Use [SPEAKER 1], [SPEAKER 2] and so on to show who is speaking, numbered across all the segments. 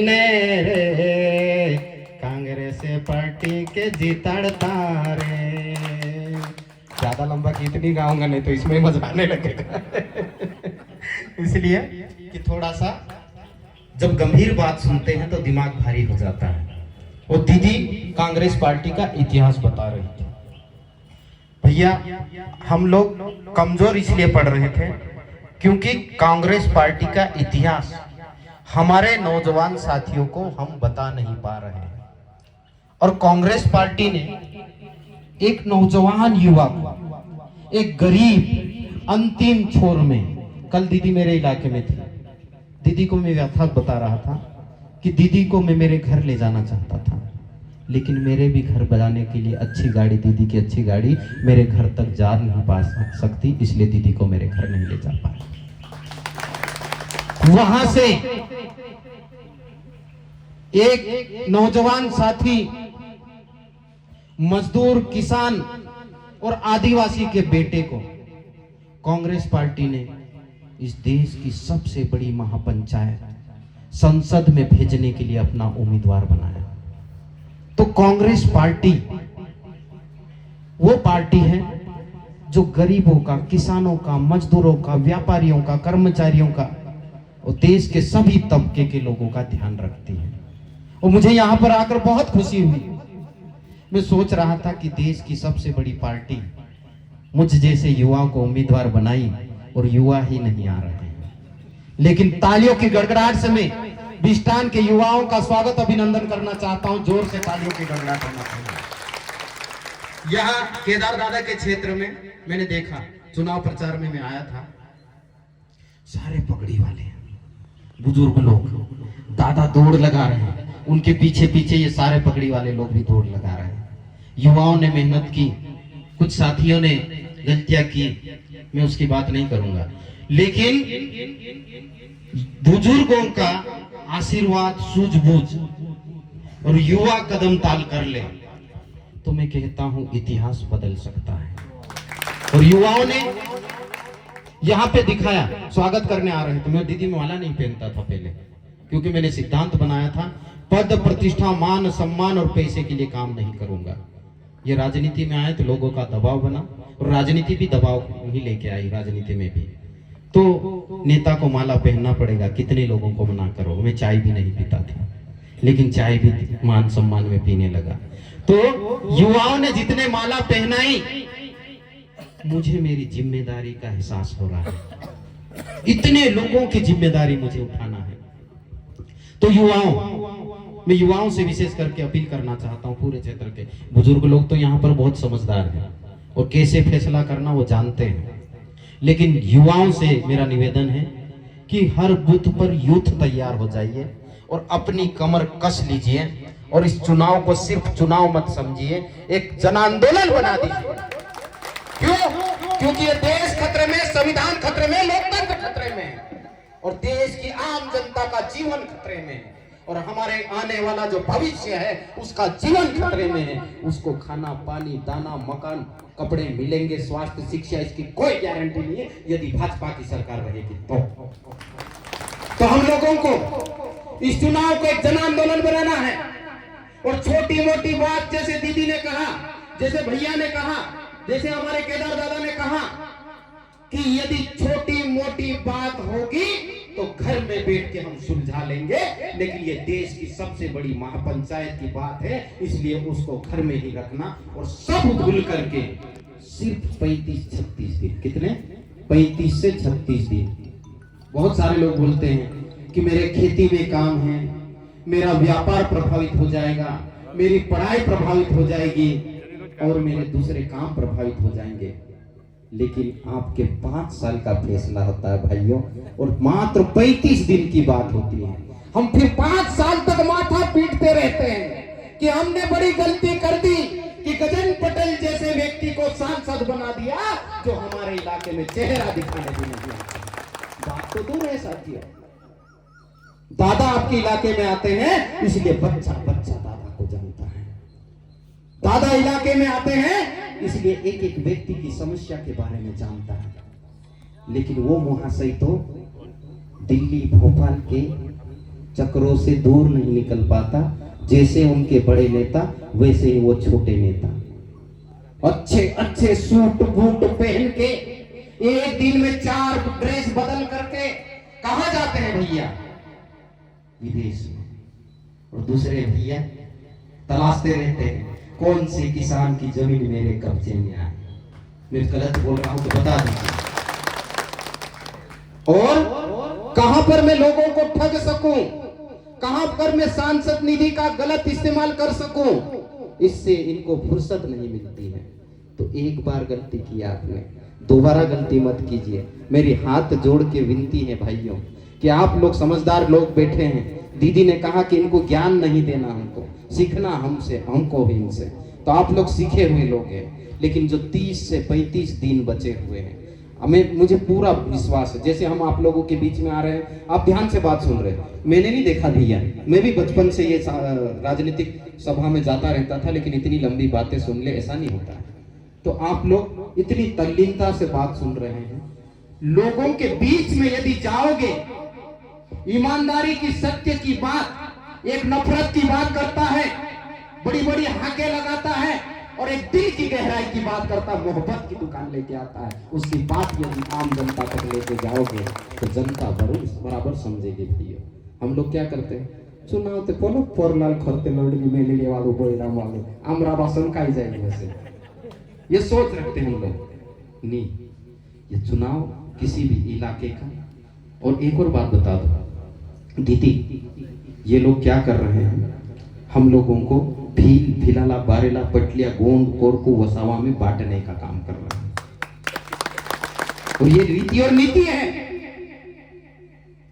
[SPEAKER 1] रे कांग्रेस पार्टी के जीतड़ता रे। ज्यादा लंबा गीत नहीं गाऊंगा, नहीं तो इसमें मजा आने लगेगा। इसलिए कि थोड़ा सा जब गंभीर बात सुनते हैं तो दिमाग भारी हो जाता है। वो दीदी कांग्रेस पार्टी का इतिहास बता रही थी। भैया हम लोग कमजोर इसलिए पढ़ रहे थे क्योंकि कांग्रेस पार्टी का इतिहास हमारे नौजवान साथियों को हम बता नहीं पा रहे हैं। और कांग्रेस पार्टी ने एक नौजवान युवा को, एक गरीब अंतिम छोर में, कल दीदी मेरे इलाके में थी, दीदी को मैं व्यथा बता रहा था कि दीदी को मैं मेरे घर ले जाना चाहता था, लेकिन मेरे भी घर बनाने के लिए अच्छी गाड़ी, दीदी की अच्छी गाड़ी मेरे घर तक जा नहीं पा सकती, इसलिए दीदी को मेरे घर नहीं ले जा पाया। वहां से एक नौजवान साथी मजदूर, किसान और आदिवासी के बेटे को कांग्रेस पार्टी ने इस देश की सबसे बड़ी महापंचायत संसद में भेजने के लिए अपना उम्मीदवार बनाया। तो कांग्रेस पार्टी वो पार्टी है जो गरीबों का, किसानों का, मजदूरों का, व्यापारियों का, कर्मचारियों का और देश के सभी तबके के लोगों का ध्यान रखती है। और मुझे यहां पर आकर बहुत खुशी हुई। मैं सोच रहा था कि देश की सबसे बड़ी पार्टी मुझ जैसे युवाओं को उम्मीदवार बनाई और युवा ही नहीं आ रहे हैं। लेकिन तालियों की गड़गड़ाहट से मैं बिस्टान के युवाओं का स्वागत, अभिनंदन करना चाहता हूं। जोर से तालियों की गड़गड़ाहट होना चाहिए। यहाँ केदार दादा के क्षेत्र में मैंने देखा, चुनाव प्रचार में मैं आया था, सारे पगड़ी वाले बुजुर्ग लोग, दादा दौड़ लगा रहे हैं, उनके पीछे पीछे ये सारे पगड़ी वाले लोग भी दौड़ लगा रहे हैं। युवाओं ने मेहनत की, कुछ साथियों ने गलतियां की, मैं उसकी बात नहीं करूंगा, लेकिन बुजुर्गों का आशीर्वाद, सूझबूझ और युवा कदम ताल कर ले तो मैं कहता हूं इतिहास बदल सकता है। और युवाओं ने यहां पे दिखाया, स्वागत करने आ रहे थे। मैं दीदी माला नहीं पहनता था पहले, क्योंकि मैंने सिद्धांत बनाया था पद, प्रतिष्ठा, मान, सम्मान और पैसे के लिए काम नहीं करूंगा। ये राजनीति में आए तो लोगों का दबाव बना, और राजनीति भी दबाव ही लेके आई। राजनीति में भी तो नेता को माला पहनना पड़ेगा, कितने लोगों को मना करो। मैं चाय भी नहीं पीता था, लेकिन चाय भी मान सम्मान में पीने लगा। तो युवाओं ने जितने माला पहनाई, मुझे मेरी जिम्मेदारी का एहसास हो रहा है। इतने लोगों की जिम्मेदारी मुझे उठाना है। तो मैं युवाओं से विशेष करके अपील करना चाहता हूं, पूरे क्षेत्र के बुजुर्ग लोग तो यहाँ पर बहुत समझदार हैं और कैसे फैसला करना वो जानते हैं, लेकिन युवाओं से मेरा निवेदन है कि हर बूथ पर यूथ तैयार हो जाइए और अपनी कमर कस लीजिए और इस चुनाव को सिर्फ चुनाव मत समझिए, एक जन आंदोलन बना दीजिए। क्यों? क्योंकि ये देश खतरे में, संविधान खतरे में, लोकतंत्र खतरे में, और देश की आम जनता का जीवन खतरे में है, और हमारे आने वाला जो भविष्य है उसका जीवन खतरे में है। उसको खाना, पानी, दाना, मकान, कपड़े मिलेंगे, स्वास्थ्य, शिक्षा, इसकी कोई गारंटी नहीं है यदि भाजपा की सरकार रहेगी तो हम लोगों को इस चुनाव को एक जन आंदोलन बनाना है। और छोटी मोटी बात, जैसे दीदी ने कहा, जैसे भैया ने कहा, जैसे हमारे केदार दादा ने कहा कि यदि छोटी मोटी बात होगी तो घर में बैठ के हम सुलझा लेंगे, लेकिन ये देश की सबसे बड़ी महापंचायत की बात है, इसलिए उसको घर में ही रखना। और सब भूल करके सिर्फ 35-36 दिन, कितने 35 से 36 दिन। बहुत सारे लोग बोलते हैं कि मेरे खेती में काम है, मेरा व्यापार प्रभावित हो जाएगा, मेरी पढ़ाई प्रभावित हो जाएगी और मेरे दूसरे काम प्रभावित हो जाएंगे, लेकिन आपके 5 साल का फैसला होता है भाइयों, और मात्र 35 दिन की बात होती है। हम फिर 5 साल तक माथा पीटते रहते हैं कि हमने बड़ी गलती कर दी कि गजन पटेल जैसे व्यक्ति को सांसद बना दिया जो हमारे इलाके में चेहरा दिखाने भी नहीं आता। बात तो दूर है साथियों, दादा आपके इलाके में आते हैं इसलिए बच्चा बच्चा दादा को जानता है। दादा इलाके में आते हैं इसलिए एक एक व्यक्ति की समस्या के बारे में जानता है, लेकिन वो महाशय तो दिल्ली, भोपाल के चक्रों से दूर नहीं निकल पाता, जैसे उनके बड़े नेता वैसे ही वो छोटे नेता। अच्छे अच्छे सूट बूट पहन के एक दिन में 4 ड्रेस बदल करके कहां जाते हैं भैया? विदेश में। और दूसरे भैया तलाशते रहते हैं कौन से किसान की जमीन मेरे कब्जे में आए। मैं गलत बोल रहा हूं तो बता दीजिए। और कहां पर मैं लोगों को ठग सकूं, कहां पर मैं सांसद निधि का गलत इस्तेमाल कर सकूं, इससे इनको फुर्सत नहीं मिलती है। तो एक बार गलती की आपने, दोबारा गलती मत कीजिए। मेरी हाथ जोड़ के विनती है भाइयों कि आप लोग समझदार लोग बैठे हैं। दीदी ने कहा कि इनको ज्ञान नहीं देना, हमको सीखना हमको ही इनसे। तो आप लोग सीखे हुए लोग हैं, लेकिन जो 30 से 35 दिन बचे हुए हैं, मुझे पूरा विश्वास है। जैसे हम आप लोगों के बीच में आ रहे हैं, आप ध्यान से बात सुन रहे हैं। मैंने नहीं देखा भैया, मैं भी बचपन से ये राजनीतिक सभा में जाता रहता था, लेकिन इतनी लंबी बातें सुन ले ऐसा नहीं होता है। तो आप लोग इतनी तल्लीनता से बात सुन रहे हैं। लोगों के बीच में यदि जाओगे, ईमानदारी की, सत्य की बात, एक नफरत की बात करता है, बड़ी बड़ी हाके लगाता है, और एक दिल की गहराई की बात करता है, मोहब्बत की दुकान लेके आता है, उसकी बात यदि आम जनता तक लेके जाओगे तो जनता बराबर समझेगी। भैया हम लोग क्या करते हैं, चुनाव ते कोनो पोरलाल खरते लड़की में ले वालों बोलराम वालों आमरा भाषण खाई जाएगी वैसे, ये सोच रखते हैं हम लोग। नहीं, ये चुनाव किसी भी इलाके का। और एक और बात बता दो दीदी, ये लोग क्या कर रहे हैं, हम लोगों को भील भिलाला बारेला पटलिया गोंद कोरकू वसावा में बांटने का काम कर रहे हैं। और ये रीति और नीति है।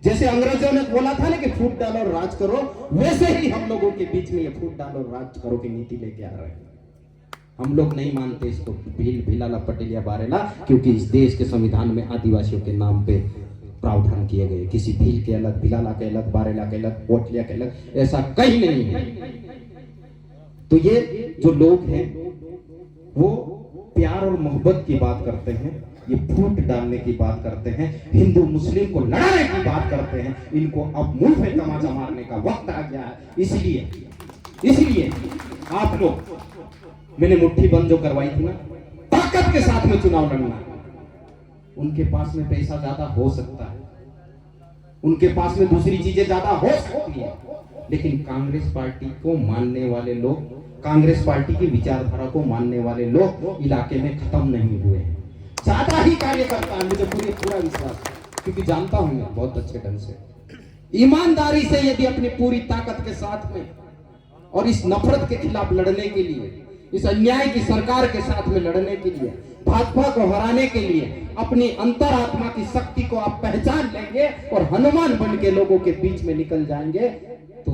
[SPEAKER 1] जैसे अंग्रेजों ने बोला था ना कि फूट डालो और राज करो, वैसे ही हम लोगों के बीच में ये फूट डालो और राज करो की नीति लेके आ रहे हैं। हम लोग नहीं मानते इसको भील भिलाला पटेलिया बारेला, क्योंकि इस देश के संविधान में आदिवासियों के नाम पे प्रावधान किए गए। किसी भील के अलग, भिलाला के अलग, बारेला के अलग, पोटलिया के अलग, ऐसा कहीं नहीं है। तो ये जो लोग हैं वो प्यार और मोहब्बत की बात करते हैं, ये फूट डालने की बात करते हैं, हिंदू मुस्लिम को लड़ाने की बात करते हैं। इनको अब मुंह पे तमाचा मारने का वक्त आ गया है। इसलिए आप लोग, मैंने मुट्ठी बंद जो करवाई थी ना, ताकत के साथ में चुनाव लड़ना। उनके पास में पैसा ज्यादा हो सकता है, उनके पास में दूसरी चीजें ज्यादा हो सकती है, लेकिन कांग्रेस पार्टी को मानने वाले लोग, कांग्रेस पार्टी की विचारधारा को मानने वाले लोग इलाके में खत्म नहीं हुए हैं। ज्यादा ही कार्य करता है, मुझे पूरा विश्वास है, क्योंकि जानता हूं मैं बहुत अच्छे ढंग से। ईमानदारी से यदि अपनी पूरी ताकत के साथ में और इस नफरत के खिलाफ लड़ने के लिए, इस अन्याय की सरकार के साथ में लड़ने के लिए, भाजपा को हराने के लिए अपनी अंतरात्मा की शक्ति को आप पहचान लेंगे और हनुमान बन के लोगों के बीच में निकल जाएंगे, तो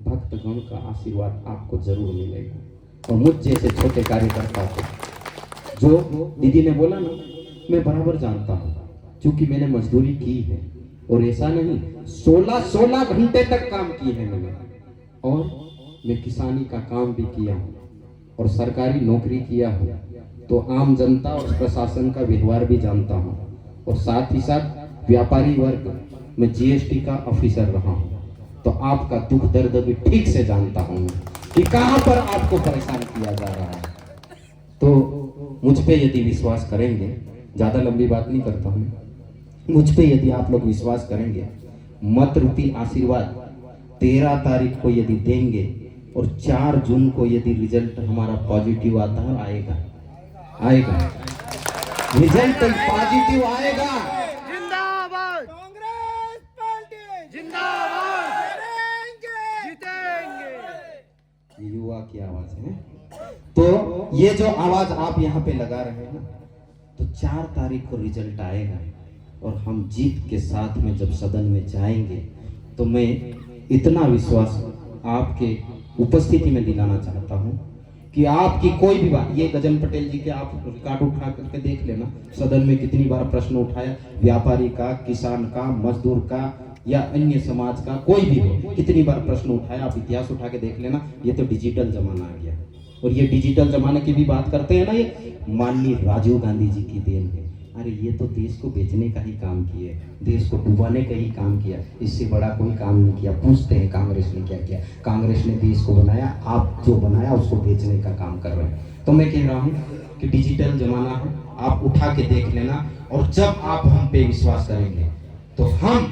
[SPEAKER 1] भक्तगण का आशीर्वाद आपको जरूर मिलेगा। और मुझ जैसे छोटे कार्यकर्ता को, जो दीदी ने बोला ना, मैं बराबर जानता हूं, क्योंकि मैंने मजदूरी की है। और ऐसा नहीं, 16 घंटे तक काम किए हैं मैंने, और मैं किसानी का काम भी किया हूं और सरकारी नौकरी किया हूं, तो आम जनता और प्रशासन का व्यवहार भी जानता हूं। और साथ ही साथ व्यापारी वर्ग में जीएसटी का ऑफिसर रहा हूं, तो आपका दुख दर्द भी ठीक से जानता हूं कि कहां पर आपको परेशान किया जा रहा है। तो मुझ पे यदि विश्वास करेंगे, ज्यादा लंबी बात नहीं करता हूं, मुझ पे यदि आप लोग विश्वास करेंगे, मत रूपी आशीर्वाद 13 तारीख को यदि देंगे और 4 जून को यदि रिजल्ट हमारा पॉजिटिव आता है, आएगा रिजल्ट पॉजिटिव आएगा।
[SPEAKER 2] जिंदाबाद कांग्रेस पार्टी, जिंदाबाद, जीतेंगे।
[SPEAKER 1] युवा की आवाज है। तो ये जो आवाज आप यहाँ पे लगा रहे हैं ना, तो 4 तारीख को रिजल्ट आएगा और हम जीत के साथ में जब सदन में जाएंगे, तो मैं इतना विश्वास आपके उपस्थिति में दिलाना चाहता हूं कि आपकी कोई भी बात, ये गजन पटेल जी के आप रिकॉर्ड उठा करके देख लेना, सदन में कितनी बार प्रश्न उठाया, व्यापारी का, किसान का, मजदूर का या अन्य समाज का, कोई भी हो, कितनी बार प्रश्न उठाया, आप इतिहास उठा के देख लेना। ये तो डिजिटल जमाना आ गया, और ये डिजिटल जमाने की भी बात करते हैं ना, ये माननीय राजीव गांधी जी की देन है। अरे ये तो देश को बेचने का ही काम किए, देश को डुबाने का ही काम किया, इससे बड़ा कोई काम नहीं किया। पूछते हैं कांग्रेस ने क्या किया? कांग्रेस ने देश को बनाया, आप जो बनाया उसको बेचने का काम कर रहे हैं। तो मैं कह रहा हूँ कि डिजिटल जमाना है, आप उठा के देख लेना, और जब आप हम पे विश्वास करेंगे तो हम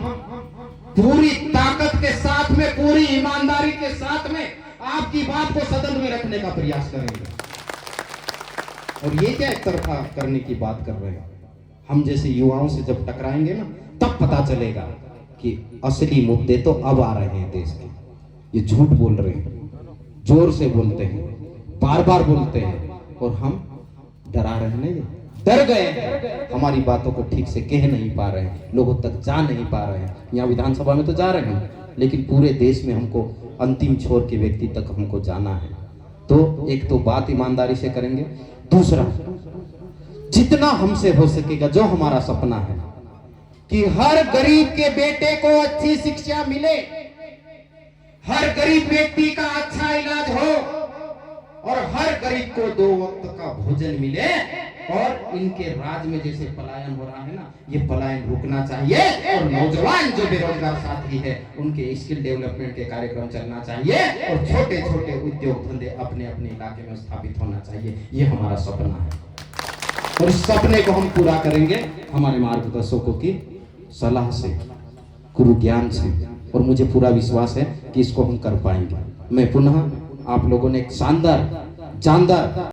[SPEAKER 1] पूरी ताकत के साथ में, पूरी ईमानदारी के साथ में आपकी बात को सदन में रखने का प्रयास करेंगे। और ये क्या एक तरफा करने की बात कर रहे हैं? हम जैसे युवाओं से जब टकराएंगे ना, तब पता चलेगा कि असली मुद्दे तो अब आ रहे हैं देश के। ये झूठ बोल रहे हैं, जोर से बोलते हैं, बार बार बोलते हैं, और हम डरा रहे नहीं, डर गए, हमारी बातों को ठीक से कह नहीं पा रहे हैं, लोगों तक जा नहीं पा रहे हैं। यहाँ विधानसभा में तो जा रहे हैं, लेकिन पूरे देश में हमको अंतिम छोर के व्यक्ति तक हमको जाना है। तो एक तो बात ईमानदारी से करेंगे, दूसरा जितना हमसे हो सकेगा, जो हमारा सपना है कि हर गरीब के बेटे को अच्छी शिक्षा मिले, हर गरीब व्यक्ति का अच्छा इलाज हो, और हर गरीब को 2 वक्त का भोजन मिले, और इनके राज में जैसे पलायन हो रहा है ना, ये पलायन रुकना चाहिए, और नौजवान जो बेरोजगार साथी है उनके स्किल डेवलपमेंट के कार्यक्रम चलना चाहिए, और छोटे छोटे उद्योग धंधे अपने अपने इलाके में स्थापित होना चाहिए। ये हमारा सपना है, और इस सपने को हम पूरा करेंगे हमारे मार्गदर्शकों की सलाह से, गुरु ज्ञान से, और मुझे पूरा विश्वास है कि इसको हम कर पाएंगे। मैं पुनः आप लोगों ने एक शानदार जानदार